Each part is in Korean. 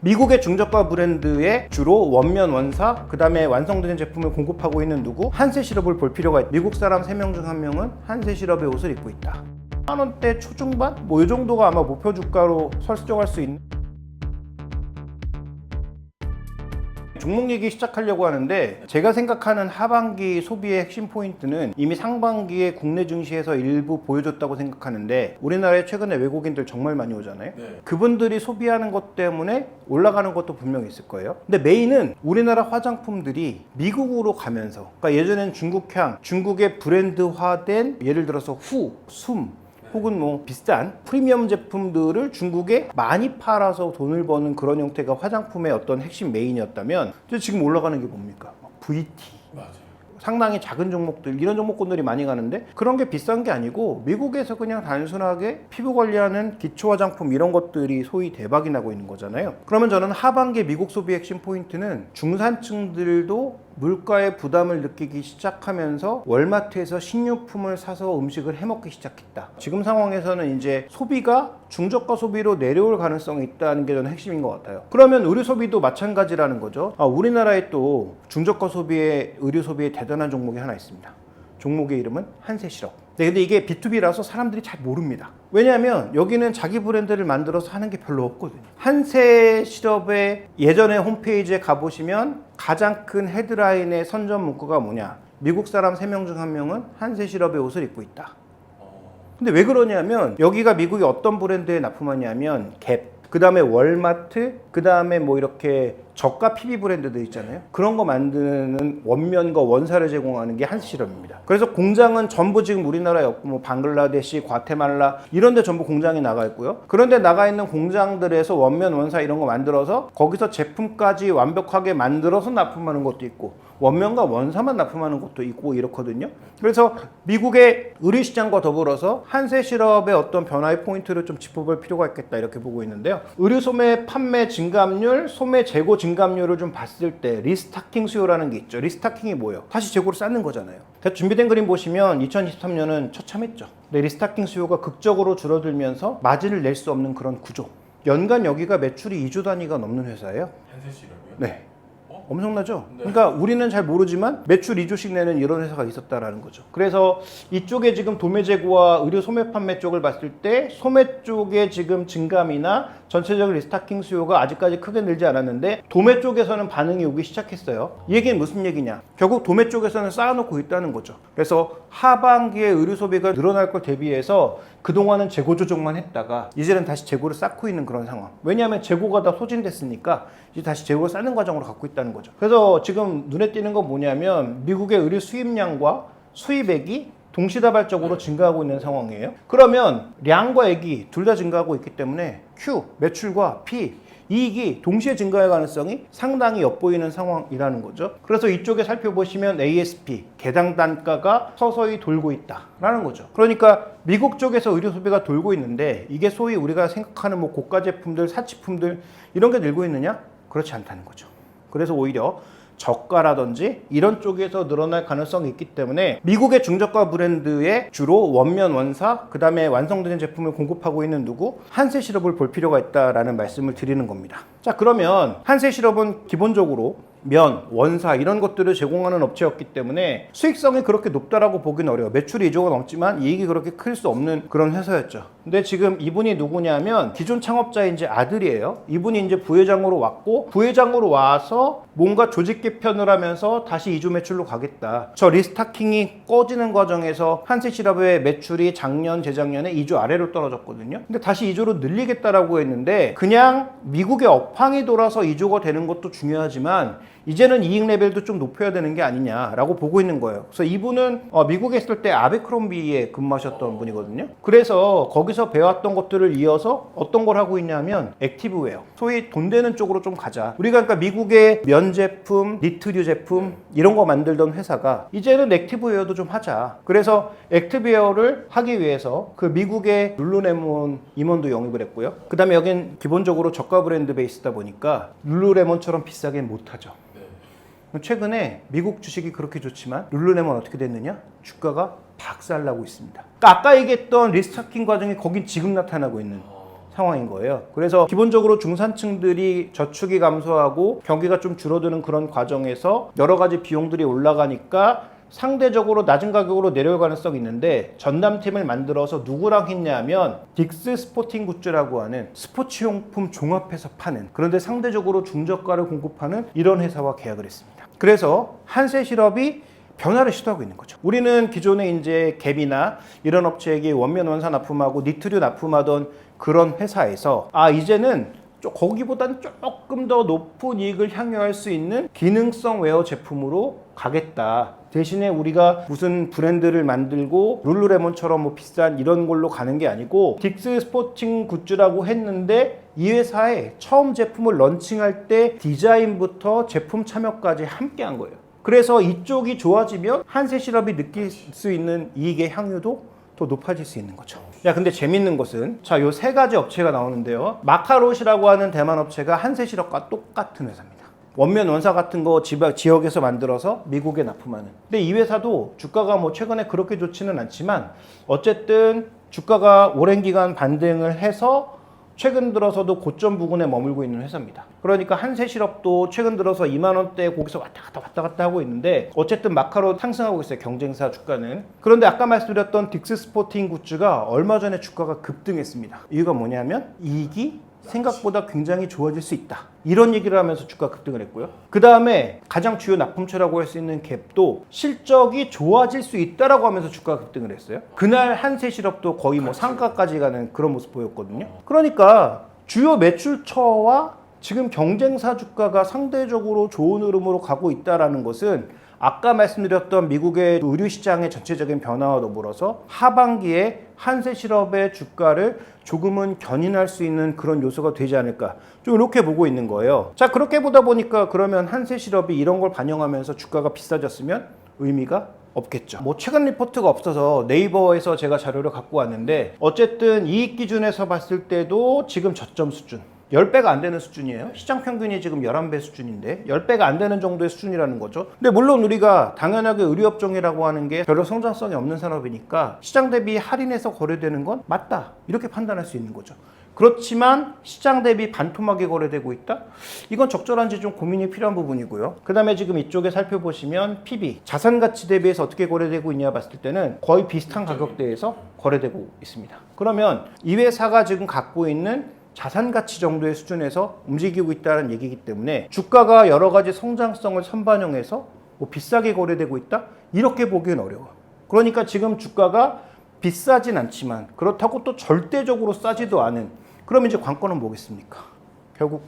미국의 중저가 브랜드에 주로 원면 원사, 그 다음에 완성된 제품을 공급하고 있는 누구? 한세시럽을 볼 필요가 있다. 미국 사람 3명 중 1명은 한세시럽의 옷을 입고 있다. 10,000원대 초중반? 뭐 이 정도가 아마 목표 주가로 설정할 수 있는. 종목 얘기 시작하려고 하는데, 제가 생각하는 하반기 소비의 핵심 포인트는 이미 상반기에 국내 증시에서 일부 보여줬다고 생각하는데, 우리나라에 최근에 외국인들 정말 많이 오잖아요. 그분들이 소비하는 것 때문에 올라가는 것도 분명히 있을 거예요. 근데 메인은 우리나라 화장품들이 미국으로 가면서, 그러니까 예전엔 중국향, 중국의 브랜드화된 예를 들어서 후, 숨, 혹은 뭐 비싼 프리미엄 제품들을 중국에 많이 팔아서 돈을 버는 그런 형태가 화장품의 어떤 핵심 메인이었다면, 지금 올라가는 게 뭡니까? VT. 맞아요. 상당히 작은 종목들, 이런 종목군들이 많이 가는데, 그런 게 비싼 게 아니고 미국에서 그냥 단순하게 피부 관리하는 기초 화장품 이런 것들이 소위 대박이 나고 있는 거잖아요. 그러면 저는 하반기 미국 소비 핵심 포인트는 중산층들도 물가의 부담을 느끼기 시작하면서 월마트에서 식료품을 사서 음식을 해먹기 시작했다. 지금 상황에서는 이제 소비가 중저가 소비로 내려올 가능성이 있다는 게 저는 핵심인 것 같아요. 그러면 의류 소비도 마찬가지라는 거죠. 우리나라에 또 중저가 소비의 의류 소비에 대단한 종목이 하나 있습니다. 종목의 이름은 한세시럽. 네, 근데 이게 B2B라서 사람들이 잘 모릅니다. 왜냐하면 여기는 자기 브랜드를 만들어서 하는 게 별로 없거든요. 한세시럽의 예전에 홈페이지에 가보시면 가장 큰 헤드라인의 선전 문구가 뭐냐? 미국 사람 3명 중 1명은 한세시럽의 옷을 입고 있다. 근데 왜 그러냐면 여기가 미국이 어떤 브랜드에 납품하냐면 갭, 그 다음에 월마트, 그 다음에 뭐 이렇게 저가 PB 브랜드들 있잖아요. 그런 거 만드는 원면과 원사를 제공하는 게 한세시럽입니다. 그래서 공장은 전부 지금 우리나라에 없고 뭐 방글라데시, 과테말라 이런 데 전부 공장이 나가 있고요. 그런데 나가 있는 공장들에서 원면, 원사 이런 거 만들어서 거기서 제품까지 완벽하게 만들어서 납품하는 것도 있고, 원면과 원사만 납품하는 것도 있고 이렇거든요. 그래서 미국의 의류 시장과 더불어서 한세시럽의 어떤 변화의 포인트를 좀 짚어볼 필요가 있겠다 이렇게 보고 있는데요. 의류 소매 판매 증감률, 소매 재고 증감률을 좀 봤을 때 리스타킹 수요라는 게 있죠. 리스타킹이 뭐예요? 다시 재고를 쌓는 거잖아요. 준비된 그림 보시면 2023년은 처참했죠. 근데 리스타킹 수요가 극적으로 줄어들면서 마진을 낼 수 없는 그런 구조. 연간 여기가 매출이 2조 단위가 넘는 회사예요. 한세시럽이요? 네. 엄청나죠? 네. 그러니까 우리는 잘 모르지만 매출 2조씩 내는 이런 회사가 있었다라는 거죠. 그래서 이쪽에 지금 도매 재고와 의류 소매 판매 쪽을 봤을 때 소매 쪽의 지금 증감이나 전체적인 리스타킹 수요가 아직까지 크게 늘지 않았는데 도매 쪽에서는 반응이 오기 시작했어요. 이 얘기는 무슨 얘기냐? 결국 도매 쪽에서는 쌓아놓고 있다는 거죠. 그래서 하반기에 의류 소비가 늘어날 걸 대비해서 그동안은 재고 조정만 했다가 이제는 다시 재고를 쌓고 있는 그런 상황. 왜냐하면 재고가 다 소진됐으니까 이제 다시 재고를 쌓는 과정으로 갖고 있다는 거죠. 그래서 지금 눈에 띄는 건 뭐냐면 미국의 의류 수입량과 수입액이 동시다발적으로 증가하고 있는 상황이에요. 그러면 량과 액이 둘 다 증가하고 있기 때문에 Q, 매출과 P, 이익이 동시에 증가할 가능성이 상당히 엿보이는 상황이라는 거죠. 그래서 이쪽에 살펴보시면 ASP, 개당 단가가 서서히 돌고 있다라는 거죠. 그러니까 미국 쪽에서 의류 소비가 돌고 있는데 이게 소위 우리가 생각하는 뭐 고가 제품들, 사치품들 이런 게 늘고 있느냐? 그렇지 않다는 거죠. 그래서 오히려 저가라든지 이런 쪽에서 늘어날 가능성이 있기 때문에 미국의 중저가 브랜드에 주로 원면 원사, 그 다음에 완성된 제품을 공급하고 있는 누구? 한세시럽을 볼 필요가 있다라는 말씀을 드리는 겁니다. 자, 그러면 한세시럽은 기본적으로 면, 원사 이런 것들을 제공하는 업체였기 때문에 수익성이 그렇게 높다라고 보기는 어려워요. 매출이 2조가 넘지만 이익이 그렇게 클 수 없는 그런 회사였죠. 근데 지금 이분이 누구냐면 기존 창업자의 이제 아들이에요. 이분이 이제 부회장으로 왔고, 부회장으로 와서 뭔가 조직 개편을 하면서 다시 2조 매출로 가겠다. 저 리스타킹이 꺼지는 과정에서 한세시럽의 매출이 작년, 재작년에 2조 아래로 떨어졌거든요. 근데 다시 2조로 늘리겠다라고 했는데 그냥 미국의 업황이 돌아서 2조가 되는 것도 중요하지만 이제는 이익 레벨도 좀 높여야 되는 게 아니냐라고 보고 있는 거예요. 그래서 이분은 미국에 있을 때 아베크롬비에 근무하셨던 분이거든요. 그래서 거기서 배웠던 것들을 이어서 어떤 걸 하고 있냐면 액티브웨어, 소위 돈 되는 쪽으로 좀 가자. 우리가 그러니까 미국의 면 제품, 니트류 제품 이런 거 만들던 회사가 이제는 액티브웨어도 좀 하자. 그래서 액티브웨어를 하기 위해서 그 미국의 룰루레몬 임원도 영입을 했고요. 그 다음에 여긴 기본적으로 저가 브랜드 베이스다 보니까 룰루레몬처럼 비싸게 못하죠. 최근에 미국 주식이 그렇게 좋지만 룰루레몬 어떻게 됐느냐? 주가가 박살나고 있습니다. 그러니까 아까 얘기했던 리스타킹 과정이 거긴 지금 나타나고 있는 상황인 거예요. 그래서 기본적으로 중산층들이 저축이 감소하고 경기가 좀 줄어드는 그런 과정에서 여러 가지 비용들이 올라가니까 상대적으로 낮은 가격으로 내려올 가능성이 있는데, 전담팀을 만들어서 누구랑 했냐면 딕스 스포팅 굿즈라고 하는 스포츠용품 종합해서 파는, 그런데 상대적으로 중저가를 공급하는 이런 회사와 계약을 했습니다. 그래서 한세실업이 변화를 시도하고 있는 거죠. 우리는 기존에 이제 갭이나 이런 업체에게 원면 원사 납품하고 니트류 납품하던 그런 회사에서 이제는 거기보다는 조금 더 높은 이익을 향유할 수 있는 기능성 웨어 제품으로 가겠다. 대신에 우리가 무슨 브랜드를 만들고 룰루레몬처럼 뭐 비싼 이런 걸로 가는 게 아니고, 딕스 스포팅 굿즈라고 했는데 이 회사에 처음 제품을 런칭할 때 디자인부터 제품 참여까지 함께 한 거예요. 그래서 이쪽이 좋아지면 한세실업이 느낄 수 있는 이익의 향유도 더 높아질 수 있는 거죠. 근데 재밌는 것은, 자, 요 세 가지 업체가 나오는데요. 마카롯이라고 하는 대만 업체가 한세실업과 똑같은 회사입니다. 원면 원사 같은 거 지역에서 만들어서 미국에 납품하는. 근데 이 회사도 주가가 뭐 최근에 그렇게 좋지는 않지만 어쨌든 주가가 오랜 기간 반등을 해서 최근 들어서도 고점 부근에 머물고 있는 회사입니다. 그러니까 한세실업도 최근 들어서 2만 원대 거기서 왔다 갔다 하고 있는데, 어쨌든 마카롯 상승하고 있어요, 경쟁사 주가는. 그런데 아까 말씀드렸던 딕스 스포팅 굿즈가 얼마 전에 주가가 급등했습니다. 이유가 뭐냐면 이익이 생각보다 굉장히 좋아질 수 있다, 이런 얘기를 하면서 주가 급등을 했고요. 그 다음에 가장 주요 납품처라고 할 수 있는 갭도 실적이 좋아질 수 있다라고 하면서 주가 급등을 했어요. 그날 한세실업도 거의 뭐 상가까지 가는 그런 모습 보였거든요. 그러니까 주요 매출처와 지금 경쟁사 주가가 상대적으로 좋은 흐름으로 가고 있다라는 것은, 아까 말씀드렸던 미국의 의류 시장의 전체적인 변화와 더불어서 하반기에 한세실업의 주가를 조금은 견인할 수 있는 그런 요소가 되지 않을까, 좀 이렇게 보고 있는 거예요. 자, 그렇게 보다 보니까 그러면 한세실업이 이런 걸 반영하면서 주가가 비싸졌으면 의미가 없겠죠. 뭐 최근 리포트가 없어서 네이버에서 제가 자료를 갖고 왔는데, 어쨌든 이익 기준에서 봤을 때도 지금 저점 수준 10배가 안 되는 수준이에요. 시장 평균이 지금 11배 수준인데 10배가 안 되는 정도의 수준이라는 거죠. 근데 물론 우리가 당연하게 의류업종이라고 하는 게 별로 성장성이 없는 산업이니까 시장 대비 할인해서 거래되는 건 맞다, 이렇게 판단할 수 있는 거죠. 그렇지만 시장 대비 반토막이 거래되고 있다? 이건 적절한지 좀 고민이 필요한 부분이고요. 그 다음에 지금 이쪽에 살펴보시면 PB, 자산가치 대비해서 어떻게 거래되고 있냐 봤을 때는 거의 비슷한 가격대에서 거래되고 있습니다. 그러면 이 회사가 지금 갖고 있는 자산가치 정도의 수준에서 움직이고 있다는 얘기이기 때문에 주가가 여러 가지 성장성을 선반영해서 뭐 비싸게 거래되고 있다? 이렇게 보기엔 어려워. 그러니까 지금 주가가 비싸진 않지만 그렇다고 또 절대적으로 싸지도 않은, 그러면 이제 관건은 뭐겠습니까? 결국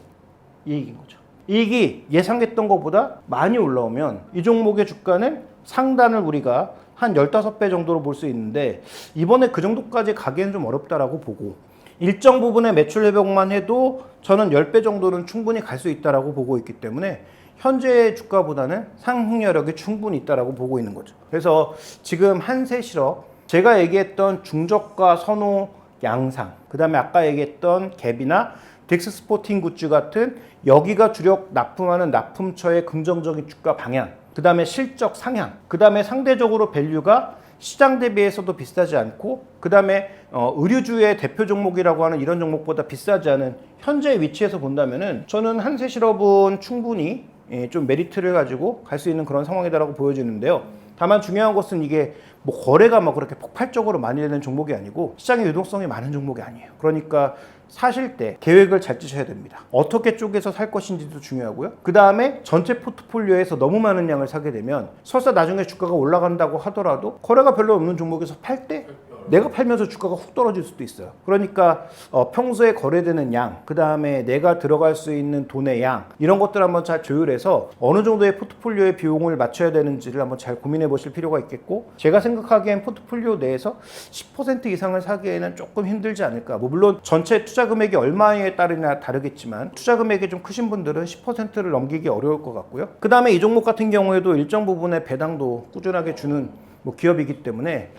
이익인 거죠. 이익이 예상했던 것보다 많이 올라오면 이 종목의 주가는 상단을 우리가 한 15배 정도로 볼 수 있는데, 이번에 그 정도까지 가기엔 좀 어렵다라고 보고, 일정 부분의 매출 회복만 해도 저는 10배 정도는 충분히 갈 수 있다라고 보고 있기 때문에 현재의 주가보다는 상승 여력이 충분히 있다라고 보고 있는 거죠. 그래서 지금 한세실업, 제가 얘기했던 중저가 선호 양상, 그 다음에 아까 얘기했던 갭이나 딕스 스포팅 굿즈 같은 여기가 주력 납품하는 납품처의 긍정적인 주가 방향, 그 다음에 실적 상향, 그 다음에 상대적으로 밸류가 시장 대비해서도 비싸지 않고, 그 다음에 의류주의 대표 종목이라고 하는 이런 종목보다 비싸지 않은 현재 위치에서 본다면은 저는 한세실업은 충분히 좀 메리트를 가지고 갈 수 있는 그런 상황이다라고 보여지는데요. 다만 중요한 것은 이게 뭐 거래가 막 그렇게 폭발적으로 많이 되는 종목이 아니고 시장의 유동성이 많은 종목이 아니에요. 그러니까 사실 때 계획을 잘 짜셔야 됩니다. 어떻게 쪼개서 살 것인지도 중요하고요. 그 다음에 전체 포트폴리오에서 너무 많은 양을 사게 되면 설사 나중에 주가가 올라간다고 하더라도 거래가 별로 없는 종목에서 팔 때 내가 팔면서 주가가 훅 떨어질 수도 있어요. 그러니까 평소에 거래되는 양, 그 다음에 내가 들어갈 수 있는 돈의 양, 이런 것들 한번 잘 조율해서 어느 정도의 포트폴리오의 비용을 맞춰야 되는지를 한번 잘 고민해 보실 필요가 있겠고, 제가 생각하기엔 포트폴리오 내에서 10% 이상을 사기에는 조금 힘들지 않을까. 뭐 물론 전체 투자 금액이 얼마에 따르냐 다르겠지만 투자 금액이 좀 크신 분들은 10%를 넘기기 어려울 것 같고요. 그 다음에 이 종목 같은 경우에도 일정 부분의 배당도 꾸준하게 주는 기업이기 때문에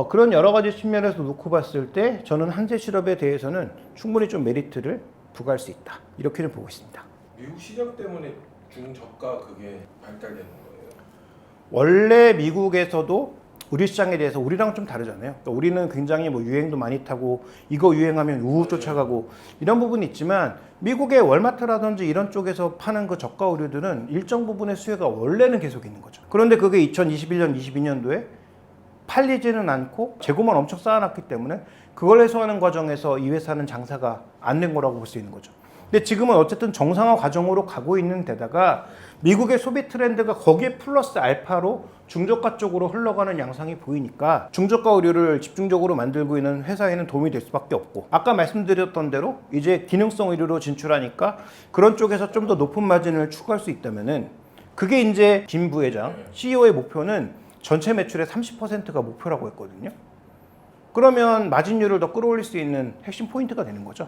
그런 여러 가지 측면에서 놓고 봤을 때 저는 한세실업에 대해서는 충분히 좀 메리트를 부과할 수 있다, 이렇게는 보고 있습니다. 미국 시장 때문에 중저가 그게 발달되는 거예요? 원래 미국에서도 우리 시장에 대해서 우리랑 좀 다르잖아요. 그러니까 우리는 굉장히 뭐 유행도 많이 타고 이거 유행하면 우후 쫓아가고 이런 부분이 있지만 미국의 월마트라든지 이런 쪽에서 파는 그 저가 의류들은 일정 부분의 수요가 원래는 계속 있는 거죠. 그런데 그게 2021년, 22년도에 팔리지는 않고 재고만 엄청 쌓아놨기 때문에 그걸 해소하는 과정에서 이 회사는 장사가 안 된 거라고 볼 수 있는 거죠. 근데 지금은 어쨌든 정상화 과정으로 가고 있는 데다가 미국의 소비 트렌드가 거기에 플러스 알파로 중저가 쪽으로 흘러가는 양상이 보이니까 중저가 의류를 집중적으로 만들고 있는 회사에는 도움이 될 수밖에 없고 아까 말씀드렸던 대로 이제 기능성 의류로 진출하니까 그런 쪽에서 좀 더 높은 마진을 추구할 수 있다면은 그게 이제 김 부회장 CEO의 목표는 전체 매출의 30%가 목표라고 했거든요. 그러면 마진율을 더 끌어올릴 수 있는 핵심 포인트가 되는 거죠.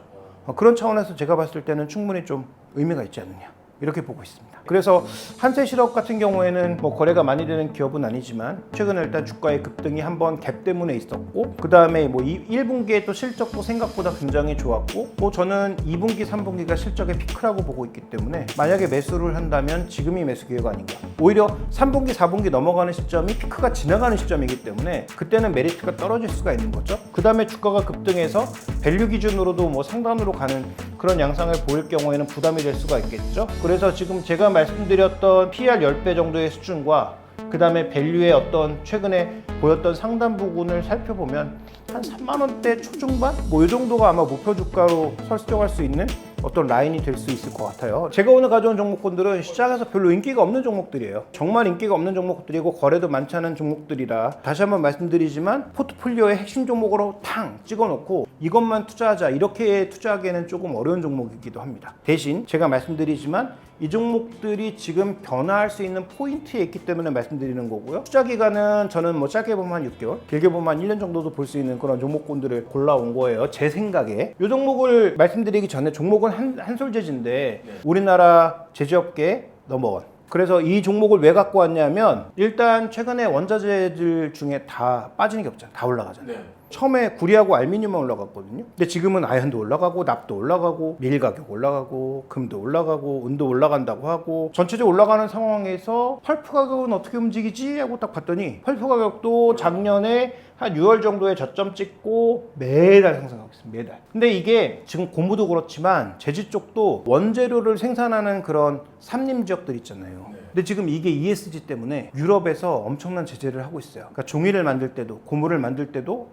그런 차원에서 제가 봤을 때는 충분히 좀 의미가 있지 않느냐 이렇게 보고 있습니다. 그래서 한세실업 같은 경우에는 뭐 거래가 많이 되는 기업은 아니지만 최근에 일단 주가의 급등이 한번 갭 때문에 있었고 그 다음에 뭐 1분기에 또 실적도 생각보다 굉장히 좋았고 뭐 저는 2분기, 3분기가 실적의 피크라고 보고 있기 때문에 만약에 매수를 한다면 지금이 매수 기회가 아닌가. 오히려 3분기, 4분기 넘어가는 시점이 피크가 지나가는 시점이기 때문에 그때는 메리트가 떨어질 수가 있는 거죠. 그 다음에 주가가 급등해서 밸류 기준으로도 뭐 상단으로 가는 그런 양상을 보일 경우에는 부담이 될 수가 있겠죠. 그래서 지금 제가 말씀드렸던 PR 10배 정도의 수준과 그 다음에 밸류의 어떤 최근에 보였던 상단 부분을 살펴보면 한 3만 원대 초중반? 뭐 이 정도가 아마 목표 주가로 설정할 수 있는 어떤 라인이 될 수 있을 것 같아요. 제가 오늘 가져온 종목군들은 시장에서 별로 인기가 없는 종목들이에요. 정말 인기가 없는 종목들이고 거래도 많지 않은 종목들이라 다시 한번 말씀드리지만 포트폴리오의 핵심 종목으로 탕 찍어놓고 이것만 투자하자 이렇게 투자하기에는 조금 어려운 종목이기도 합니다. 대신 제가 말씀드리지만 이 종목들이 지금 변화할 수 있는 포인트에 있기 때문에 말씀드리는 거고요. 투자 기간은 저는 뭐 짧게 보면 한 6개월, 길게 보면 한 1년 정도도 볼 수 있는 그런 종목군들을 골라온 거예요. 제 생각에. 이 종목을 말씀드리기 전에 종목은 한솔재즈인데 우리나라 제조업계 넘버원. 그래서 이 종목을 왜 갖고 왔냐면 일단 최근에 원자재들 중에 다 빠지는 게 없잖아요. 다 올라가잖아요. 네. 처음에 구리하고 알루미늄만 올라갔거든요. 근데 지금은 아연도 올라가고 납도 올라가고 밀 가격 올라가고 금도 올라가고 은도 올라간다고 하고 전체적으로 올라가는 상황에서 펄프 가격은 어떻게 움직이지? 하고 딱 봤더니 펄프 가격도 작년에 한 6월 정도에 저점 찍고 매달 상승하고 있습니다. 매달. 근데 이게 지금 고무도 그렇지만 제지 쪽도 원재료를 생산하는 그런 삼림 지역들 있잖아요. 근데 지금 이게 ESG 때문에 유럽에서 엄청난 제재를 하고 있어요. 그러니까 종이를 만들 때도 고무를 만들 때도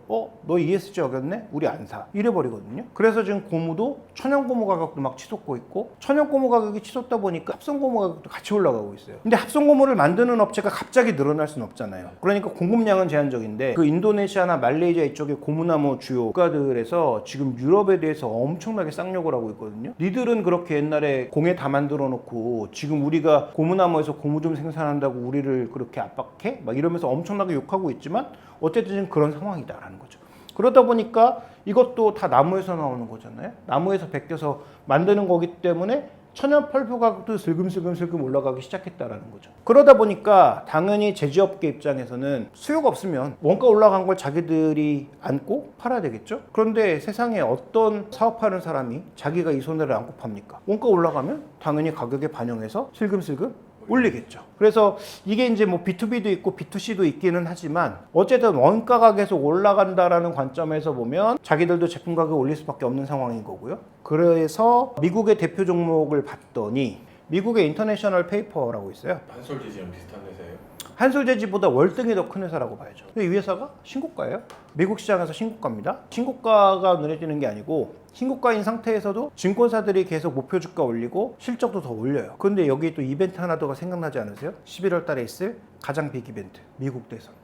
너 ESG 어겼네? 우리 안 사. 이래버리거든요. 그래서 지금 고무도 천연 고무 가격도 막 치솟고 있고 천연 고무 가격이 치솟다 보니까 합성 고무 가격도 같이 올라가고 있어요. 근데 합성 고무를 만드는 업체가 갑자기 늘어날 수는 없잖아요. 그러니까 공급량은 제한적인데 그 인도네시아나 말레이시아 이쪽의 고무나무 주요 국가들에서 지금 유럽에 대해서 엄청나게 쌍욕을 하고 있거든요. 니들은 그렇게 옛날에 공예 다 만들어 놓고 지금 우리가 고무나무에서 고무 좀 생산한다고 우리를 그렇게 압박해? 막 이러면서 엄청나게 욕하고 있지만 어쨌든 그런 상황이다라는 거죠. 그러다 보니까 이것도 다 나무에서 나오는 거잖아요. 나무에서 베껴서 만드는 거기 때문에 천연 펄프 가격도 슬금슬금 올라가기 시작했다라는 거죠. 그러다 보니까 당연히 제지업계 입장에서는 수요가 없으면 원가 올라간 걸 자기들이 안고 팔아야 되겠죠. 그런데 세상에 어떤 사업하는 사람이 자기가 이 손해를 안고 팝니까? 원가 올라가면 당연히 가격에 반영해서 슬금슬금 올리겠죠. 그래서 이게 이제 뭐 B2B도 있고 B2C도 있기는 하지만 어쨌든 원가가 계속 올라간다라는 관점에서 보면 자기들도 제품 가격을 올릴 수밖에 없는 상황인 거고요. 그래서 미국의 대표 종목을 봤더니 미국의 인터내셔널 페이퍼라고 있어요. 한솔재즈랑 비슷한 회사예요? 한솔재즈보다 월등히 더 큰 회사라고 봐야죠. 이 회사가 신고가예요. 미국 시장에서 신고가입니다. 신고가가 눈에 띄는 게 아니고 신고가인 상태에서도 증권사들이 계속 목표 주가 올리고 실적도 더 올려요. 그런데 여기 또 이벤트 하나 더가 생각나지 않으세요? 11월 달에 있을 가장 빅 이벤트, 미국 대선.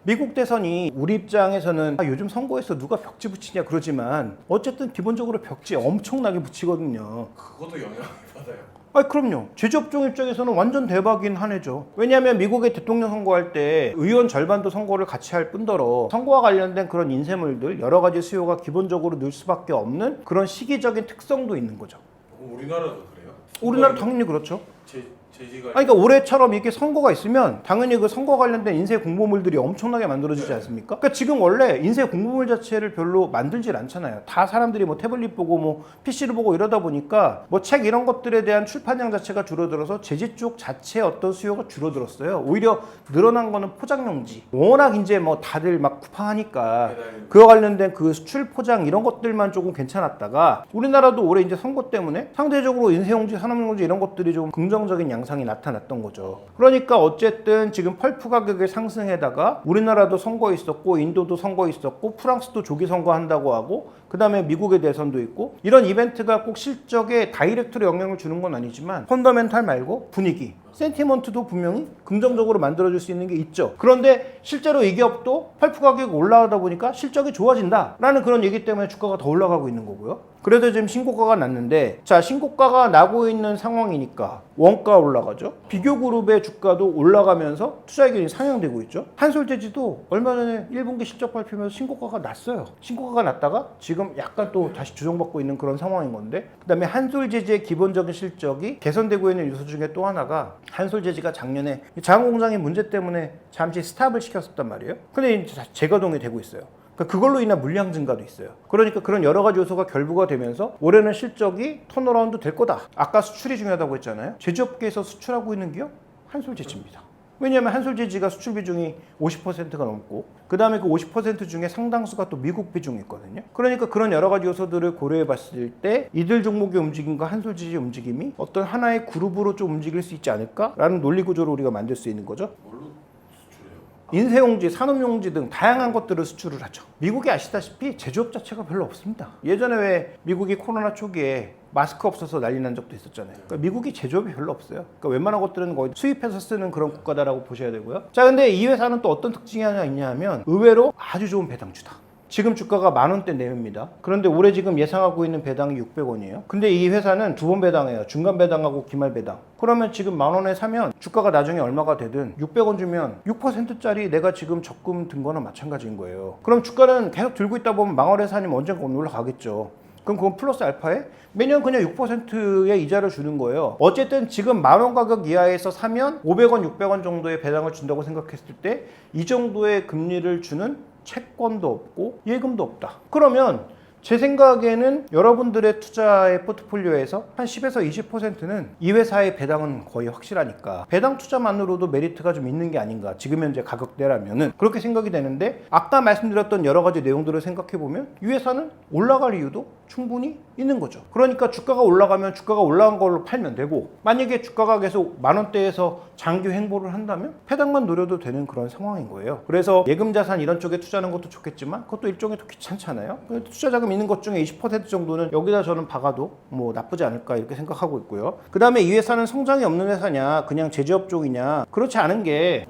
미국 대선이 우리 입장에서는 요즘 선거에서 누가 벽지 붙이냐 그러지만 어쨌든 기본적으로 벽지 엄청나게 붙이거든요. 그것도 영향을 받아요. 그럼요. 제조업종 입장에서는 완전 대박인 한 해죠. 왜냐하면 미국의 대통령 선거할 때 의원 절반도 선거를 같이 할 뿐더러 선거와 관련된 그런 인쇄물들 여러 가지 수요가 기본적으로 늘 수밖에 없는 그런 시기적인 특성도 있는 거죠. 우리나라도 그래요? 우리나라 당연히 그렇죠. 제지가 아니, 그러니까 올해처럼 이렇게 선거가 있으면 당연히 그 선거 관련된 인쇄 공보물들이 엄청나게 만들어지지 네. 않습니까? 그러니까 지금 원래 인쇄 공보물 자체를 별로 만들질 않잖아요. 다 사람들이 뭐 태블릿 보고 뭐 PC를 보고 이러다 보니까 뭐 책 이런 것들에 대한 출판량 자체가 줄어들어서 제지 쪽 자체의 어떤 수요가 줄어들었어요. 오히려 늘어난 거는 포장용지. 워낙 이제 뭐 다들 막 쿠팡하니까 배달 그와 관련된 그 수출 포장 이런 것들만 조금 괜찮았다가 우리나라도 올해 이제 선거 때문에 상대적으로 인쇄용지, 산업용지 이런 것들이 좀 긍정적인 양상이 나타났던 거죠. 그러니까 어쨌든 지금 펄프 가격의 상승에다가 우리나라도 선거 있었고 인도도 선거 있었고 프랑스도 조기 선거 한다고 하고 그 다음에 미국의 대선도 있고 이런 이벤트가 꼭 실적에 다이렉트로 영향을 주는 건 아니지만 펀더멘탈 말고 분위기 센티먼트도 분명히 긍정적으로 만들어줄 수 있는 게 있죠. 그런데 실제로 이 기업도 펄프 가격이 올라가다 보니까 실적이 좋아진다라는 그런 얘기 때문에 주가가 더 올라가고 있는 거고요. 그래도 지금 신고가가 났는데 자 신고가가 나고 있는 상황이니까 원가 올라가죠. 비교그룹의 주가도 올라가면서 투자의견이 상향되고 있죠. 한솔재지도 얼마 전에 1분기 실적 발표면서 신고가가 났어요. 신고가가 났다가 지금 약간 또 다시 조정받고 있는 그런 상황인 건데 그 다음에 한솔재지의 기본적인 실적이 개선되고 있는 요소 중에 또 하나가 한솔재지가 작년에 자원공장의 문제 때문에 잠시 스탑을 시켰었단 말이에요. 근데 이제 재가동이 되고 있어요. 그걸로 인한 물량 증가도 있어요. 그러니까 그런 여러 가지 요소가 결부가 되면서 올해는 실적이 턴어라운드 될 거다. 아까 수출이 중요하다고 했잖아요. 제조업계에서 수출하고 있는 기업 한솔재지입니다. 왜냐하면 한솔재지가 수출 비중이 50%가 넘고 그 다음에 그 50% 중에 상당수가 또 미국 비중이 있거든요. 그러니까 그런 여러 가지 요소들을 고려해 봤을 때 이들 종목의 움직임과 한솔재지의 움직임이 어떤 하나의 그룹으로 좀 움직일 수 있지 않을까라는 논리 구조를 우리가 만들 수 있는 거죠. 뭘로 수출해요? 인쇄용지, 산업용지 등 다양한 것들을 수출을 하죠. 미국이 아시다시피 제조업 자체가 별로 없습니다. 예전에 왜 미국이 코로나 초기에 마스크 없어서 난리 난 적도 있었잖아요. 그러니까 미국이 제조업이 별로 없어요. 그러니까 웬만한 것들은 거의 수입해서 쓰는 그런 국가다라고 보셔야 되고요. 자, 근데 이 회사는 또 어떤 특징이 하나 있냐 하면 의외로 아주 좋은 배당주다. 지금 주가가 10,000원대 내외입니다. 그런데 올해 지금 예상하고 있는 배당이 600원이에요. 근데 이 회사는 두 번 배당해요. 중간 배당하고 기말 배당. 그러면 지금 10,000원에 사면 주가가 나중에 얼마가 되든 600원 주면 6%짜리 내가 지금 적금 든 거나 마찬가지인 거예요. 그럼 주가는 계속 들고 있다 보면 망원에서 아니면 언젠가 올라가겠죠. 그럼 그건 플러스 알파에 매년 그냥 6%의 이자를 주는 거예요. 어쨌든 지금 10,000원 가격 이하에서 사면 500원, 600원 정도의 배당을 준다고 생각했을 때 이 정도의 금리를 주는 채권도 없고 예금도 없다. 그러면 제 생각에는 여러분들의 투자의 포트폴리오에서 한 10에서 20%는 이 회사의 배당은 거의 확실하니까 배당 투자만으로도 메리트가 좀 있는 게 아닌가. 지금 현재 가격대라면은 그렇게 생각이 되는데 아까 말씀드렸던 여러 가지 내용들을 생각해 보면 이 회사는 올라갈 이유도 충분히 있는 거죠. 그러니까 주가가 올라가면 주가가 올라간 걸로 팔면 되고 만약에 주가가 계속 10,000원대에서 장기 횡보를 한다면 배당만 노려도 되는 그런 상황인 거예요. 그래서 예금 자산 이런 쪽에 투자하는 것도 좋겠지만 그것도 일종의 또 귀찮잖아요. 투자 자금 있는 것 중에 20% 정도는 여기다 저는 박아도 뭐 나쁘지 않을까 이렇게 생각하고 있고요. 그 다음에 이 회사는 성장이 없는 회사냐 그냥 제조업 쪽이냐 그렇지 않은 게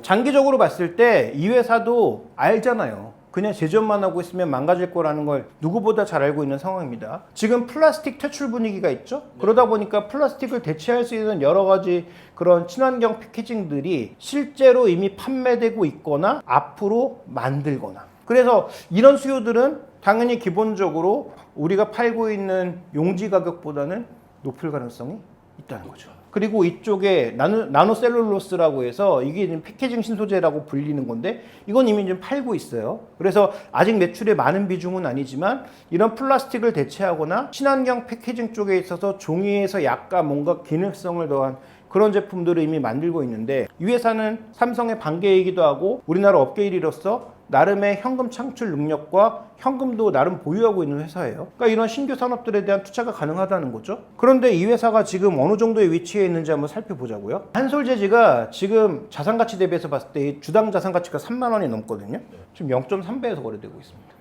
장기적으로 봤을 때 이 회사도 알잖아요. 그냥 제조업만 하고 있으면 망가질 거라는 걸 누구보다 잘 알고 있는 상황입니다. 지금 플라스틱 퇴출 분위기가 있죠? 그러다 보니까 플라스틱을 대체할 수 있는 여러 가지 그런 친환경 패키징들이 실제로 이미 판매되고 있거나 앞으로 만들거나 그래서 이런 수요들은 당연히 기본적으로 우리가 팔고 있는 용지 가격보다는 높을 가능성이 있다는 거죠. 그리고 이쪽에 나노셀룰로스라고 해서 이게 지금 패키징 신소재라고 불리는 건데 이건 이미 좀 팔고 있어요. 그래서 아직 매출의 많은 비중은 아니지만 이런 플라스틱을 대체하거나 친환경 패키징 쪽에 있어서 종이에서 약간 뭔가 기능성을 더한 그런 제품들을 이미 만들고 있는데 이 회사는 삼성의 반개이기도 하고 우리나라 업계 1위로서 나름의 현금 창출 능력과 현금도 나름 보유하고 있는 회사예요. 그러니까 이런 신규 산업들에 대한 투자가 가능하다는 거죠. 그런데 이 회사가 지금 어느 정도의 위치에 있는지 한번 살펴보자고요. 한솔재지가 지금 자산가치 대비해서 봤을 때 주당 자산가치가 30,000원이 넘거든요. 지금 0.3배에서 거래되고 있습니다.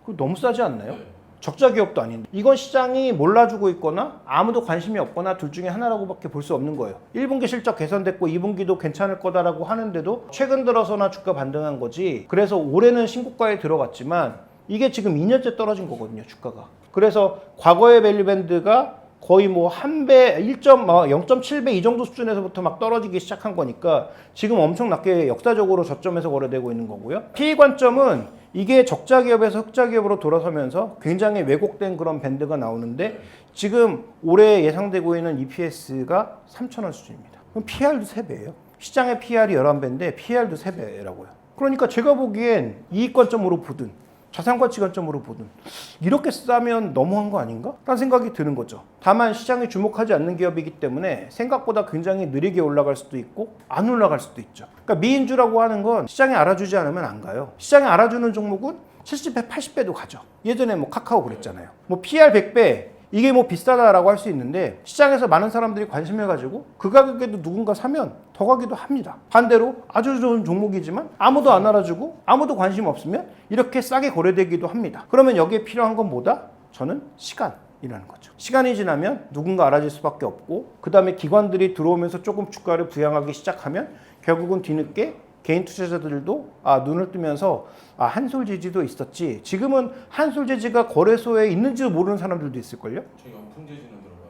그거 너무 싸지 않나요? 적자 기업도 아닌데 이건 시장이 몰라주고 있거나 아무도 관심이 없거나 둘 중에 하나라고밖에 볼 수 없는 거예요. 1분기 실적 개선됐고 2분기도 괜찮을 거다라고 하는데도 최근 들어서나 주가 반등한 거지. 그래서 올해는 신고가에 들어갔지만 이게 지금 2년째 떨어진 거거든요, 주가가. 그래서 과거의 밸류밴드가 거의 뭐 0.7배 이 정도 수준에서부터 막 떨어지기 시작한 거니까 지금 엄청 낮게 역사적으로 저점에서 거래되고 있는 거고요. PE 관점은 이게 적자 기업에서 흑자 기업으로 돌아서면서 굉장히 왜곡된 그런 밴드가 나오는데 지금 올해 예상되고 있는 EPS가 3,000원 수준입니다. 그럼 PR도 3배예요. 시장의 PR이 11배인데 PR도 3배라고요. 그러니까 제가 보기엔 이익 관점으로 보든 자산 가치 관점으로 보든 이렇게 싸면 너무한 거 아닌가? 라는 생각이 드는 거죠. 다만 시장이 주목하지 않는 기업이기 때문에 생각보다 굉장히 느리게 올라갈 수도 있고 안 올라갈 수도 있죠. 그러니까 미인주라고 하는 건 시장이 알아주지 않으면 안 가요. 시장이 알아주는 종목은 70배, 80배도 가죠. 예전에 뭐 카카오 그랬잖아요. 뭐 PR 100배 이게 뭐 비싸다라고 할 수 있는데 시장에서 많은 사람들이 관심을 가지고 그 가격에도 누군가 사면 더 가기도 합니다. 반대로 아주 좋은 종목이지만 아무도 안 알아주고 아무도 관심 없으면 이렇게 싸게 거래되기도 합니다. 그러면 여기에 필요한 건 뭐다? 저는 시간이라는 거죠. 시간이 지나면 누군가 알아줄 수밖에 없고 그 다음에 기관들이 들어오면서 조금 주가를 부양하기 시작하면 결국은 뒤늦게 개인 투자자들도 눈을 뜨면서 한솔재지도 있었지. 지금은 한솔재지가 거래소에 있는지도 모르는 사람들도 있을걸요? 저희가 풍재지는 들어가는데.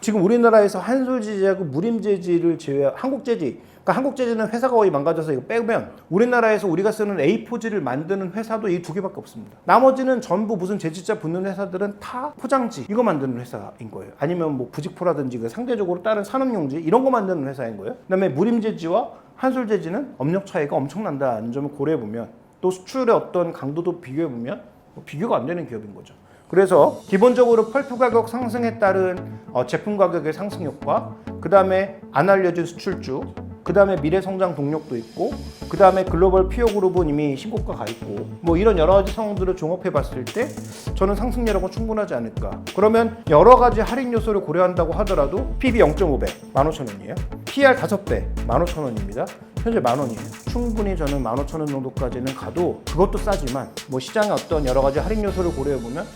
지금 우리나라에서 한솔재지하고 무림재지를 제외한 한국재지, 그러니까 한국재지는 회사가 거의 망가져서 이거 빼면 우리나라에서 우리가 쓰는 A4지를 만드는 회사도 이 두 개밖에 없습니다. 나머지는 전부 무슨 재지자 붙는 회사들은 다 포장지 이거 만드는 회사인 거예요. 아니면 뭐 부직포라든지 그 상대적으로 다른 산업용지 이런 거 만드는 회사인 거예요. 그다음에 무림재지와 한솔재지는 업력 차이가 엄청난다는 점을 고려해 보면 또 수출의 어떤 강도도 비교해 보면 비교가 안 되는 기업인 거죠. 그래서 기본적으로 펄프 가격 상승에 따른 제품 가격의 상승 효과, 그 다음에 안 알려진 수출주, 그 다음에 미래 성장 동력도 있고, 그 다음에 글로벌 피어 그룹은 이미 신고가 가 있고, 뭐 이런 여러 가지 상황들을 종합해 봤을 때 저는 상승률하고 충분하지 않을까. 그러면 여러 가지 할인 요소를 고려한다고 하더라도 PB 0.5배 15,000원이에요. PR 5배 15,000원입니다. 현재 10,000원이에요. 충분히 저는 15,000원 정도까지는 가도 그것도 싸지만 뭐 시장의 어떤 여러 가지 할인 요소를 고려해 보면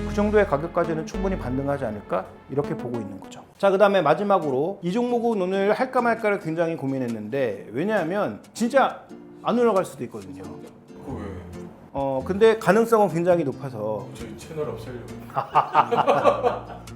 그 정도의 가격까지는 충분히 반등하지 않을까 이렇게 보고 있는 거죠. 자, 그 다음에 마지막으로 이 종목은 오늘 할까 말까를 굉장히 고민했는데 왜냐하면 진짜 안 올라갈 수도 있거든요. 그거 왜? 근데 가능성은 굉장히 높아서 저희 채널 없애려고.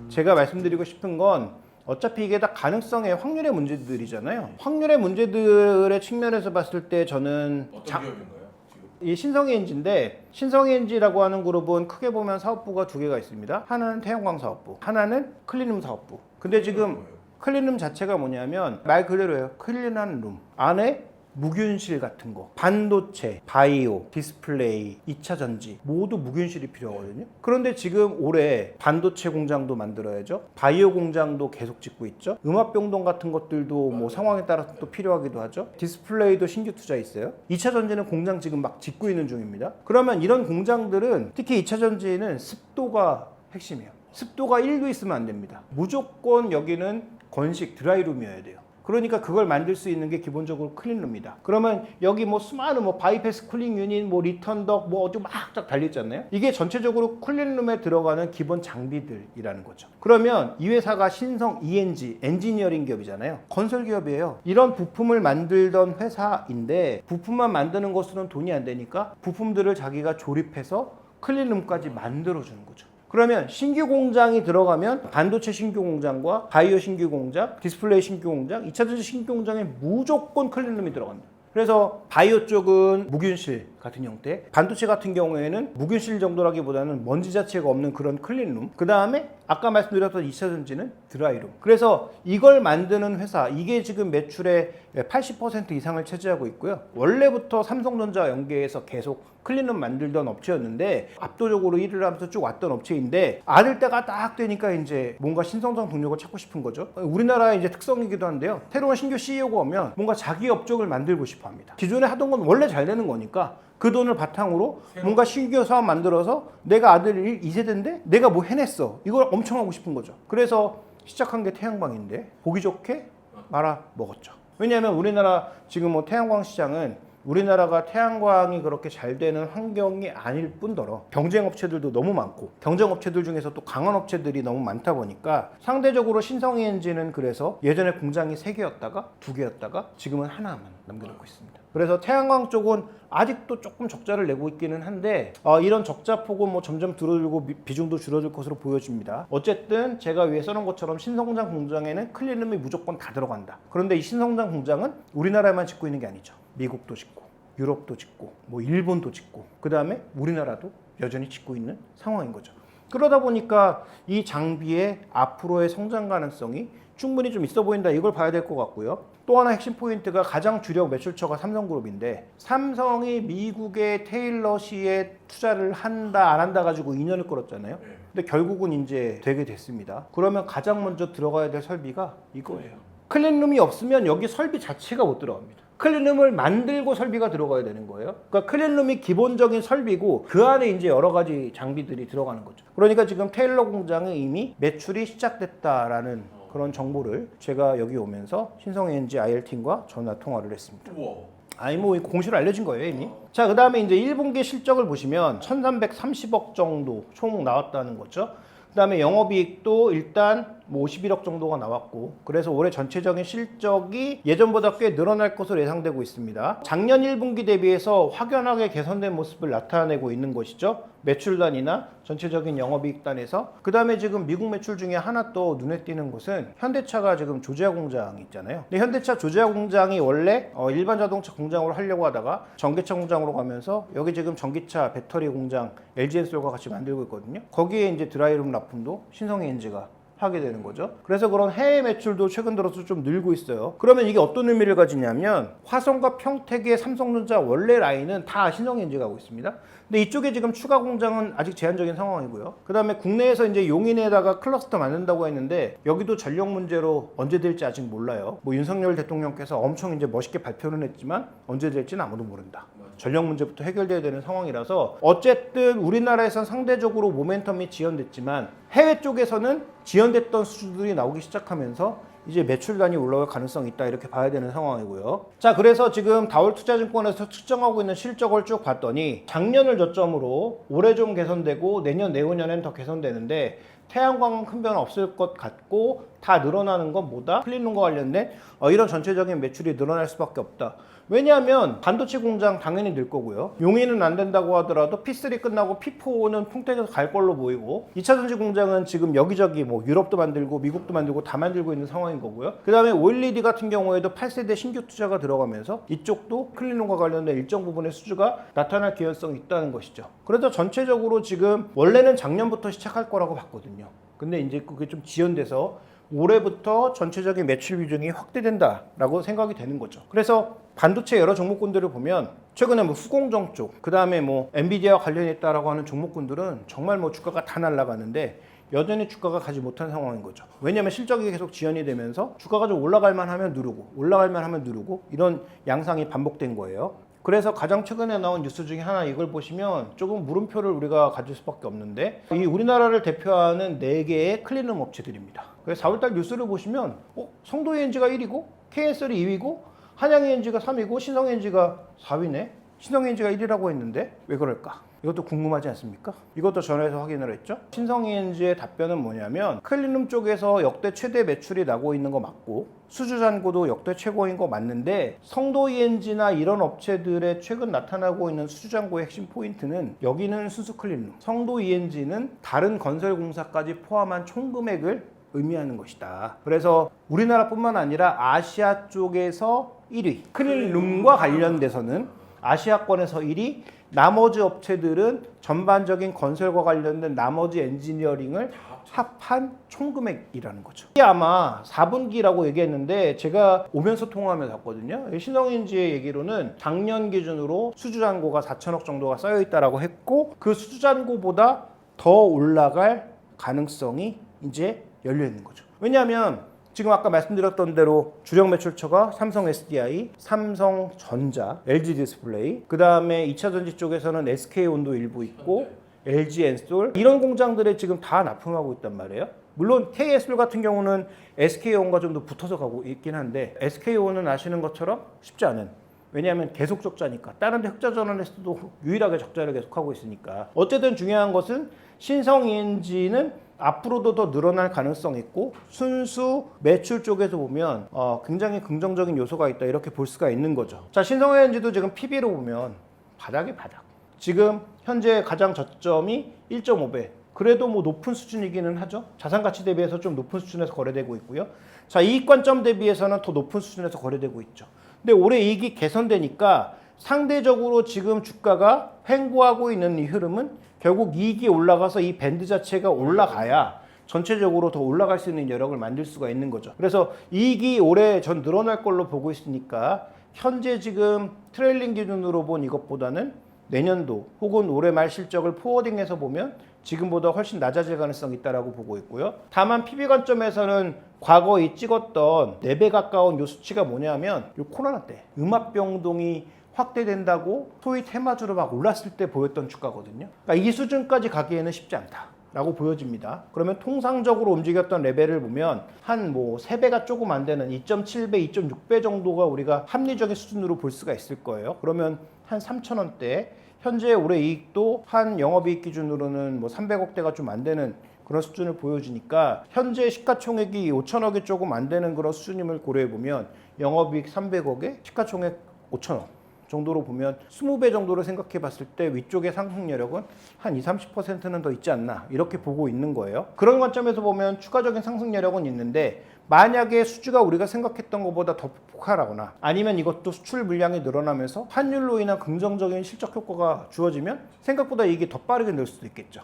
제가 말씀드리고 싶은 건 어차피 이게 다 가능성의 확률의 문제들이잖아요. 확률의 문제들의 측면에서 봤을 때 저는 어떤 기업인가요? 지금? 이 신성이엔지인데 신성이엔지라고 하는 그룹은 크게 보면 사업부가 두 개가 있습니다. 하나는 태양광 사업부, 하나는 클린룸 사업부. 근데 지금 뭐예요? 클린룸 자체가 뭐냐면 말 그대로예요. 클린한 룸 안에 무균실 같은 거, 반도체, 바이오, 디스플레이, 2차 전지 모두 무균실이 필요하거든요. 그런데 지금 올해 반도체 공장도 만들어야죠. 바이오 공장도 계속 짓고 있죠. 음압병동 같은 것들도 뭐 상황에 따라서 또 필요하기도 하죠. 디스플레이도 신규 투자 있어요. 2차 전지는 공장 지금 막 짓고 있는 중입니다. 그러면 이런 공장들은 특히 2차 전지는 습도가 핵심이에요. 습도가 1도 있으면 안 됩니다. 무조건 여기는 건식 드라이룸이어야 돼요. 그러니까 그걸 만들 수 있는 게 기본적으로 클린룸이다. 그러면 여기 뭐 수많은 뭐 바이패스 쿨링 유닛, 뭐 리턴덕, 뭐 어디 막쫙 달려있잖아요. 이게 전체적으로 클린룸에 들어가는 기본 장비들이라는 거죠. 그러면 이 회사가 신성 ENG, 엔지니어링 기업이잖아요. 건설 기업이에요. 이런 부품을 만들던 회사인데 부품만 만드는 것으로는 돈이 안 되니까 부품들을 자기가 조립해서 클린룸까지 만들어주는 거죠. 그러면 신규 공장이 들어가면 반도체 신규 공장과 바이오 신규 공장, 디스플레이 신규 공장, 2차 전지 신규 공장에 무조건 클린룸이 들어간다. 그래서 바이오 쪽은 무균실 같은 형태, 반도체 같은 경우에는 무균실 정도라기보다는 먼지 자체가 없는 그런 클린룸, 그 다음에 아까 말씀드렸던 2차 전지는 드라이룸. 그래서 이걸 만드는 회사, 이게 지금 매출의 80% 이상을 차지하고 있고요. 원래부터 삼성전자와 연계해서 계속 클린룸 만들던 업체였는데 압도적으로 1위를 하면서 쭉 왔던 업체인데 아들 때가 딱 되니까 이제 뭔가 신성장 동력을 찾고 싶은 거죠. 우리나라의 이제 특성이기도 한데요. 새로운 신규 CEO가 오면 뭔가 자기 업종을 만들고 싶어 합니다. 기존에 하던 건 원래 잘 되는 거니까 그 돈을 바탕으로 뭔가 신규 사업 만들어서 내가 아들 2세대인데 내가 뭐 해냈어. 이걸 엄청 하고 싶은 거죠. 그래서 시작한 게 태양광인데 보기 좋게 말아 먹었죠. 왜냐하면 우리나라 지금 뭐 태양광 시장은 우리나라가 태양광이 그렇게 잘 되는 환경이 아닐 뿐더러 경쟁 업체들도 너무 많고 경쟁 업체들 중에서 또 강한 업체들이 너무 많다 보니까 상대적으로 신성이엔지는 그래서 예전에 공장이 3개였다가 2개였다가 지금은 하나만 남겨놓고 있습니다. 그래서 태양광 쪽은 아직도 조금 적자를 내고 있기는 한데 이런 적자 폭은 뭐 점점 줄어들고 비중도 줄어들 것으로 보여집니다. 어쨌든 제가 위에 써놓은 것처럼 신성장 공장에는 클린룸이 무조건 다 들어간다. 그런데 이 신성장 공장은 우리나라에만 짓고 있는 게 아니죠. 미국도 짓고 유럽도 짓고 뭐 일본도 짓고 그다음에 우리나라도 여전히 짓고 있는 상황인 거죠. 그러다 보니까 이 장비의 앞으로의 성장 가능성이 충분히 좀 있어 보인다, 이걸 봐야 될 것 같고요. 또 하나 핵심 포인트가 가장 주력 매출처가 삼성그룹인데, 삼성이 미국의 테일러시에 투자를 한다 안 한다 가지고 2년을 끌었잖아요. 네. 근데 결국은 이제 되게 됐습니다. 그러면 가장 먼저 들어가야 될 설비가 이거예요. 클린룸이 없으면 여기 설비 자체가 못 들어갑니다. 클린룸을 만들고 설비가 들어가야 되는 거예요. 그러니까 클린룸이 기본적인 설비고 그 안에 이제 여러 가지 장비들이 들어가는 거죠. 그러니까 지금 테일러 공장에 이미 매출이 시작됐다라는 그런 정보를 제가 여기 오면서 신성에너지 IR팀과 전화 통화를 했습니다. 우와. 아니 뭐 공시로 알려진 거예요 이미. 자, 그 다음에 이제 1분기 실적을 보시면 1330억 정도 총 나왔다는 거죠. 그 다음에 영업이익도 일단 뭐 51억 정도가 나왔고, 그래서 올해 전체적인 실적이 예전보다 꽤 늘어날 것으로 예상되고 있습니다. 작년 1분기 대비해서 확연하게 개선된 모습을 나타내고 있는 것이죠. 매출단이나 전체적인 영업이익단에서. 그 다음에 지금 미국 매출 중에 하나 또 눈에 띄는 것은 현대차가 지금 조지아 공장이 있잖아요. 근데 현대차 조지아 공장이 원래 일반 자동차 공장으로 하려고 하다가 전기차 공장으로 가면서 여기 지금 전기차 배터리 공장 LG엔솔과 같이 만들고 있거든요. 거기에 이제 드라이룸 납품도 신성에너지가 하게 되는 거죠. 그래서 그런 해외 매출도 최근 들어서 좀 늘고 있어요. 그러면 이게 어떤 의미를 가지냐면 화성과 평택의 삼성전자 원래 라인은 다 신성에너지가 하고 있습니다. 근데 이쪽에 지금 추가 공장은 아직 제한적인 상황이고요. 그 다음에 국내에서 이제 용인에다가 클러스터 만든다고 했는데 여기도 전력 문제로 언제 될지 아직 몰라요. 뭐 윤석열 대통령께서 엄청 이제 멋있게 발표는 했지만 언제 될지는 아무도 모른다. 전력 문제부터 해결돼야 되는 상황이라서 어쨌든 우리나라에선 상대적으로 모멘텀이 지연됐지만 해외 쪽에서는 지연됐던 수주들이 나오기 시작하면서 이제 매출단이 올라갈 가능성이 있다, 이렇게 봐야 되는 상황이고요. 자, 그래서 지금 다올투자증권에서 측정하고 있는 실적을 쭉 봤더니 작년을 저점으로 올해 좀 개선되고 내년 내후년엔 더 개선되는데 태양광은 큰 변화 없을 것 같고 다 늘어나는 건 뭐다? 클린룸과 관련된 이런 전체적인 매출이 늘어날 수밖에 없다. 왜냐하면 반도체 공장 당연히 늘 거고요. 용인은 안 된다고 하더라도 P3 끝나고 P4는 평택에서 갈 걸로 보이고 2차 전지 공장은 지금 여기저기 뭐 유럽도 만들고 미국도 만들고 다 만들고 있는 상황인 거고요. 그 다음에 OLED 같은 경우에도 8세대 신규 투자가 들어가면서 이쪽도 클린룸과 관련된 일정 부분의 수주가 나타날 기회성이 있다는 것이죠. 그래서 전체적으로 지금 원래는 작년부터 시작할 거라고 봤거든요. 근데 이제 그게 좀 지연돼서 올해부터 전체적인 매출 비중이 확대된다라고 생각이 되는 거죠. 그래서 반도체 여러 종목군들을 보면 최근에 뭐 후공정 쪽, 그 다음에 뭐 엔비디아와 관련이 있다라고 하는 종목군들은 정말 뭐 주가가 다 날아가는데 여전히 주가가 가지 못한 상황인 거죠. 왜냐하면 실적이 계속 지연이 되면서 주가가 좀 올라갈만 하면 누르고 올라갈만 하면 누르고 이런 양상이 반복된 거예요. 그래서 가장 최근에 나온 뉴스 중에 하나, 이걸 보시면 조금 물음표를 우리가 가질 수밖에 없는데, 이 우리나라를 대표하는 4개의 클린룸 업체들입니다. 그래서 4월달 뉴스를 보시면 성도에너지가 1위고 KSL이 2위고 한양에너지가 3위고 신성에너지가 4위네. 신성에너지가 1위라고 했는데 왜 그럴까? 이것도 궁금하지 않습니까? 이것도 전화해서 확인을 했죠. 신성에너지의 답변은 뭐냐면 클린룸 쪽에서 역대 최대 매출이 나고 있는 거 맞고 수주 잔고도 역대 최고인 거 맞는데, 성도에너지나 이런 업체들의 최근 나타나고 있는 수주 잔고의 핵심 포인트는 여기는 순수 클린룸, 성도에너지는 다른 건설 공사까지 포함한 총 금액을 의미하는 것이다. 그래서 우리나라뿐만 아니라 아시아 쪽에서 1위, 클린룸과 관련돼서는 아시아권에서 1위, 나머지 업체들은 전반적인 건설과 관련된 나머지 엔지니어링을 합한 총금액이라는 거죠. 이게 아마 4분기라고 얘기했는데 제가 오면서 통화하면서 봤거든요. 신성에너지의 얘기로는 작년 기준으로 수주잔고가 4천억 정도가 쌓여있다라고 했고, 그 수주잔고보다 더 올라갈 가능성이 이제 열려있는 거죠. 왜냐하면 지금 아까 말씀드렸던 대로 주력 매출처가 삼성 SDI, 삼성전자, LG 디스플레이, 그 다음에 2차 전지 쪽에서는 SK온도 일부 있고 LG 엔솔, 이런 공장들에 지금 다 납품하고 있단 말이에요. 물론 KSL 같은 경우는 SK온과 좀 더 붙어서 가고 있긴 한데 SK온은 아시는 것처럼 쉽지 않은, 왜냐하면 계속 적자니까. 다른 데 흑자 전환했어도 유일하게 적자를 계속하고 있으니까. 어쨌든 중요한 것은 신성에너지는 앞으로도 더 늘어날 가능성이 있고 순수 매출 쪽에서 보면 굉장히 긍정적인 요소가 있다, 이렇게 볼 수가 있는 거죠. 자, 신성에너지도 지금 PB로 보면 바닥이 바닥. 지금 현재 가장 저점이 1.5배. 그래도 뭐 높은 수준이기는 하죠. 자산가치 대비해서 좀 높은 수준에서 거래되고 있고요. 자, 이익관점 대비해서는 더 높은 수준에서 거래되고 있죠. 근데 올해 이익이 개선되니까 상대적으로 지금 주가가 횡보하고 있는 이 흐름은 결국 이익이 올라가서 이 밴드 자체가 올라가야 전체적으로 더 올라갈 수 있는 여력을 만들 수가 있는 거죠. 그래서 이익이 올해 전 늘어날 걸로 보고 있으니까 현재 지금 트레일링 기준으로 본 이것보다는 내년도 혹은 올해 말 실적을 포워딩해서 보면 지금보다 훨씬 낮아질 가능성이 있다라고 보고 있고요. 다만 PB 관점에서는 과거 이 찍었던 4배 가까운 요 수치가 뭐냐면 요 코로나 때 음압병동이 확대된다고 소위 테마주로 막 올랐을 때 보였던 주가거든요. 그러니까 이 수준까지 가기에는 쉽지 않다라고 보여집니다. 그러면 통상적으로 움직였던 레벨을 보면 한 뭐 3배가 조금 안 되는 2.7배, 2.6배 정도가 우리가 합리적인 수준으로 볼 수가 있을 거예요. 그러면 한 3,000원대, 현재 올해 이익도 한 영업이익 기준으로는 뭐 300억대가 좀 안 되는 그런 수준을 보여주니까 현재 시가총액이 5천억이 조금 안 되는 그런 수준임을 고려해 보면 영업이익 300억에 시가총액 5천억 정도로 보면 20배 정도를 생각해 봤을 때 위쪽의 상승 여력은 한 20-30%는 더 있지 않나 이렇게 보고 있는 거예요. 그런 관점에서 보면 추가적인 상승 여력은 있는데 만약에 수주가 우리가 생각했던 것보다 더 폭발하거나 아니면 이것도 수출 물량이 늘어나면서 환율로 인한 긍정적인 실적 효과가 주어지면 생각보다 이게 더 빠르게 늘 수도 있겠죠.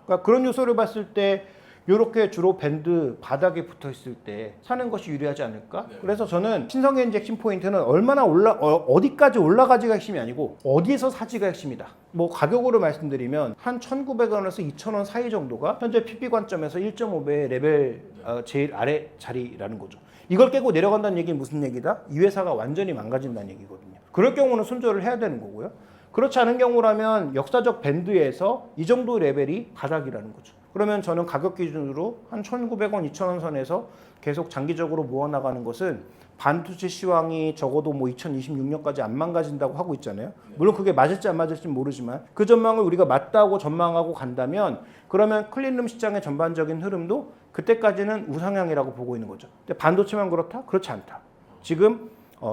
그러니까 그런 요소를 봤을 때 이렇게 주로 밴드 바닥에 붙어 있을 때 사는 것이 유리하지 않을까? 네. 그래서 저는 신성엔지 핵심 포인트는 얼마나 어디까지 올라가지가 핵심이 아니고 어디에서 사지가 핵심이다. 뭐 가격으로 말씀드리면 한 1,900원에서 2,000원 사이 정도가 현재 PB 관점에서 1.5배의 레벨 제일 아래 자리라는 거죠. 이걸 깨고 내려간다는 얘기는 무슨 얘기다? 이 회사가 완전히 망가진다는 얘기거든요. 그럴 경우는 손절을 해야 되는 거고요. 그렇지 않은 경우라면 역사적 밴드에서 이 정도 레벨이 바닥이라는 거죠. 그러면 저는 가격 기준으로 한 1,900원, 2,000원 선에서 계속 장기적으로 모아나가는 것은 반도체 시황이 적어도 뭐 2026년까지 안 망가진다고 하고 있잖아요. 물론 그게 맞을지 안 맞을지 모르지만 그 전망을 우리가 맞다고 전망하고 간다면 그러면 클린룸 시장의 전반적인 흐름도 그때까지는 우상향이라고 보고 있는 거죠. 근데 반도체만 그렇다? 그렇지 않다. 지금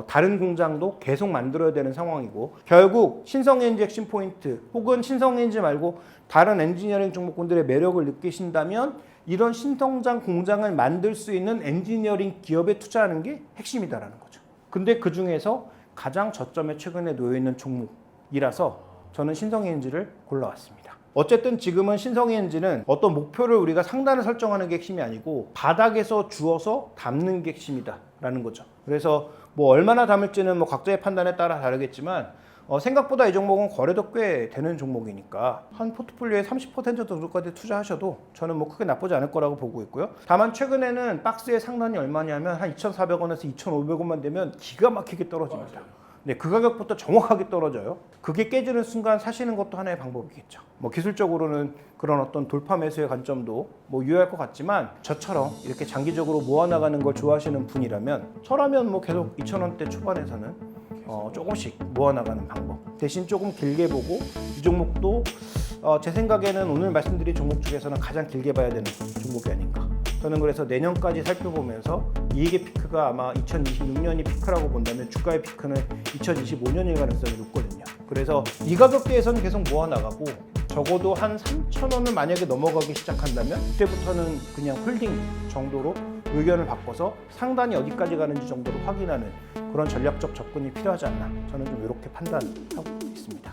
다른 공장도 계속 만들어야 되는 상황이고 결국 신성엔지 핵심 포인트 혹은 신성엔지 말고 다른 엔지니어링 종목군들의 매력을 느끼신다면 이런 신성장 공장을 만들 수 있는 엔지니어링 기업에 투자하는 게 핵심이다라는 거죠. 근데 그 중에서 가장 저점에 최근에 놓여 있는 종목이라서 저는 신성엔지를 골라왔습니다. 어쨌든 지금은 신성엔지는 어떤 목표를 우리가 상단을 설정하는 게 핵심이 아니고 바닥에서 주어서 담는 게 핵심이다라는 거죠. 그래서 뭐 얼마나 담을지는 뭐 각자의 판단에 따라 다르겠지만 생각보다 이 종목은 거래도 꽤 되는 종목이니까 한 포트폴리오의 30% 정도까지 투자하셔도 저는 뭐 크게 나쁘지 않을 거라고 보고 있고요. 다만 최근에는 박스의 상단이 얼마냐면 한 2,400원에서 2,500원만 되면 기가 막히게 떨어집니다. 맞아요. 네, 그 가격부터 정확하게 떨어져요. 그게 깨지는 순간 사시는 것도 하나의 방법이겠죠. 뭐 기술적으로는 그런 어떤 돌파 매수의 관점도 뭐 유효할 것 같지만 저처럼 이렇게 장기적으로 모아나가는 걸 좋아하시는 분이라면 저라면 뭐 계속 2,000원대 초반에서는 조금씩 모아나가는 방법. 대신 조금 길게 보고 이 종목도 제 생각에는 오늘 말씀드린 종목 중에서는 가장 길게 봐야 되는 종목이 아닌가. 저는 그래서 내년까지 살펴보면서 이익의 피크가 아마 2026년이 피크라고 본다면 주가의 피크는 2025년일 가능성이 높거든요. 그래서 이 가격대에서는 계속 모아나가고 적어도 한 3,000원을 만약에 넘어가기 시작한다면 그때부터는 그냥 홀딩 정도로 의견을 바꿔서 상단이 어디까지 가는지 정도로 확인하는 그런 전략적 접근이 필요하지 않나 저는 좀 이렇게 판단하고 있습니다.